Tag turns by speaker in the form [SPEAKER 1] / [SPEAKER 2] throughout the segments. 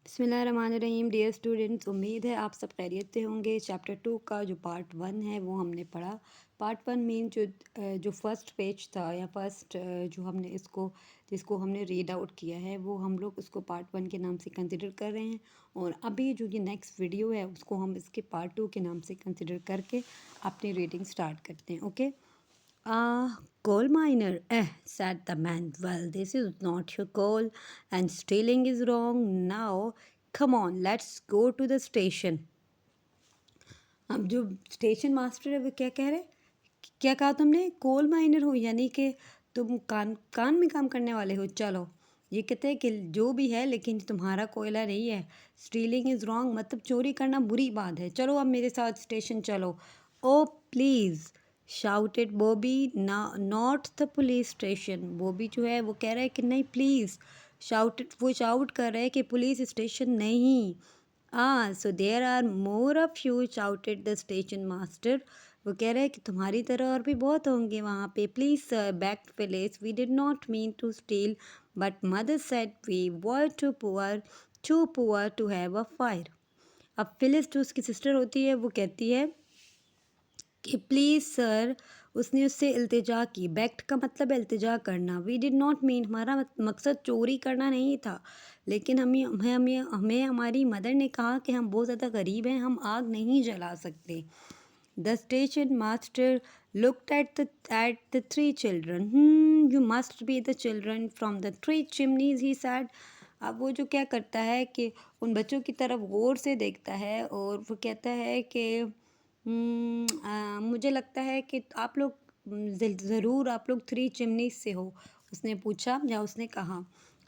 [SPEAKER 1] बिस्मिल्लाहिर्रहमानिर्रहीम। Dear students, उम्मीद है आप सब खैरियत से होंगे। चैप्टर 2 का जो पार्ट 1 है वो हमने पढ़ा। पार्ट 1 मीन जो फर्स्ट पेज था या फर्स्ट जो हमने जिसको हमने रीड आउट किया है वो हम लोग उसको पार्ट 1 के नाम से कंसिडर कर रहे हैं। और अभी जो ये नेक्स्ट वीडियो है उसको हम इसके पार्ट 2 के नाम से कंसिडर करके अपनी रीडिंग स्टार्ट करते हैं। Okay. Coal miner, said the man. Well, this is not your coal, and stealing is wrong. Now, come on, let's go to the station. अब जो स्टेशन मास्टर है वो क्या कह रहे? क्या कहा तुमने? कोल माइनर हो यानी कि तुम कान में काम करने वाले हो। चलो, ये कहते हैं कि जो भी है लेकिन तुम्हारा कोयला नहीं है। स्टीलिंग इज़ रॉन्ग मतलब चोरी करना बुरी बात है। चलो अब मेरे साथ स्टेशन चलो। ओ please shouted Bobby, not the police station. Bobby जो है वो कह रहा है कि नहीं प्लीज़। वो शाउट कर रहे हैं कि पुलिस स्टेशन नहीं। So there are more of you, shouted the station master. वो कह रहे हैं कि तुम्हारी तरह और भी बहुत होंगे वहाँ पे। Please sir, back Phyllis, we did not mean to steal but mother said we were too poor to have a fire. अब फिलिस जो उसकी सिस्टर होती है वो कहती है कि प्लीज़ सर, उसने उससे इल्तिजा की। बेक्ट का मतलब इल्तिजा करना। वी डिड नॉट मीन, हमारा मकसद चोरी करना नहीं था, लेकिन हमें हमारी मदर ने कहा कि हम बहुत ज़्यादा गरीब हैं, हम आग नहीं जला सकते। The station master looked at the three children. You must be the children from the three chimneys, he said. अब वो जो क्या करता है कि उन बच्चों की तरफ गौर से देखता है और वो कहता है कि मुझे लगता है कि आप लोग ज़रूर आप लोग थ्री चिमनीज से हो, उसने पूछा या उसने कहा।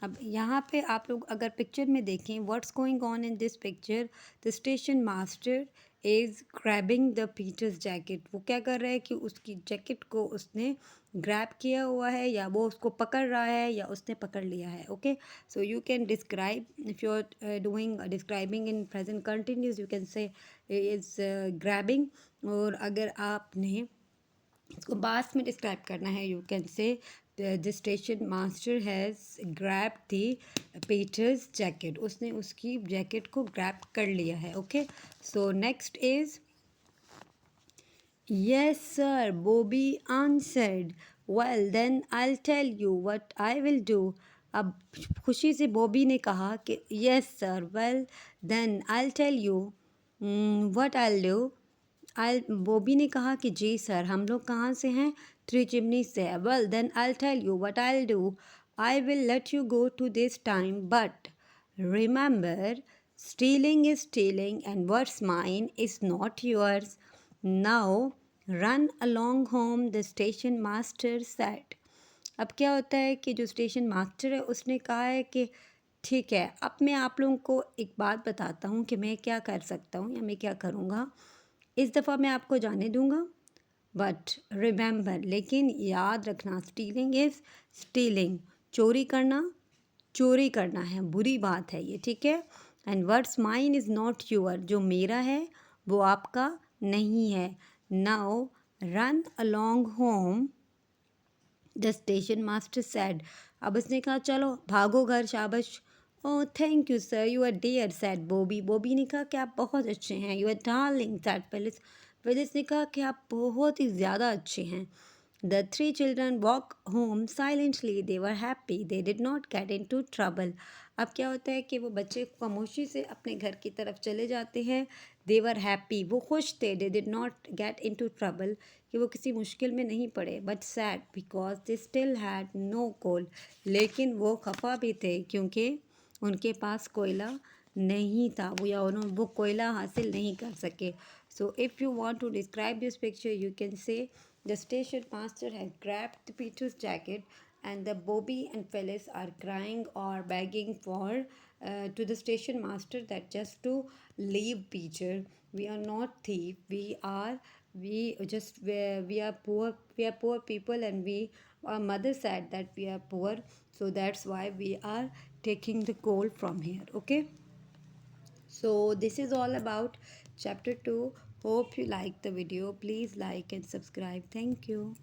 [SPEAKER 1] अब यहाँ पे आप लोग अगर पिक्चर में देखें, what's going on in this picture, the station master is grabbing the Peter's jacket. वो क्या कर रहा है कि उसकी जैकेट को उसने ग्रैब किया हुआ है या वो उसको पकड़ रहा है या उसने पकड़ लिया है। Okay, so you can describe if you are doing describing in present continuous, you can say is grabbing. और अगर आपने इसको बास में डिस्क्राइब करना है, you can say the station master has grab the Peter's jacket. उसने उसकी jacket को ग्रैब कर लिया है। Okay, so next is yes sir, Bobby answered. Well then I'll tell you what I will do. अब खुशी से बॉबी ने कहा कि yes sir, well then I'll tell you what I'll do. Bobby ने कहा कि जी सर, हम लोग कहाँ से हैं? थ्री चिमनी से। well then I'll tell you what I'll do. I will let you go to this time, but remember, stealing is stealing and what's mine is not yours. Now run along home, the station master said. अब क्या होता है कि जो station master है उसने कहा है कि ठीक है, अब मैं आप लोगों को एक बात बताता हूँ कि मैं क्या कर सकता हूँ या मैं क्या करूँगा। इस दफ़ा मैं आपको जाने दूँगा, बट रिमेंबर, लेकिन याद रखना, स्टीलिंग इज़ स्टीलिंग, चोरी करना है, बुरी बात है ये, ठीक है। And what's mine is not your, जो मेरा है वो आपका नहीं है। Now run along home, the station master said. अब उसने कहा चलो भागो घर, शाबाश। Oh thank you sir, you are dear, said Bobby. Bobby ने कहा कि आप बहुत अच्छे हैं। You are darling, said Phyllis. Phyllis ने कहा कि आप बहुत ही ज़्यादा अच्छे हैं। The three children walk home silently. They were happy. They did not get into trouble. अब क्या होता है कि वो बच्चे खामोशी से अपने घर की तरफ चले जाते हैं। They were happy. वो खुश थे। They did not get into trouble. कि वो किसी मुश्किल में नहीं पड़े। But sad because they still had no coal. लेकिन वो खफा भी थे क्योंकि उनके पास कोयला नहीं था, वो कोयला हासिल नहीं कर सके। So if you want to describe this picture, you can say the station master has grabbed Peter's jacket and the Bobby and Phyllis are crying or begging for to the station master that just to leave Peter. We are not thief. We are poor people, and our mother said that we are poor, so that's why we are taking the coal from here. Okay, so this is all about chapter 2. Hope you like the video. Please like and subscribe. Thank you.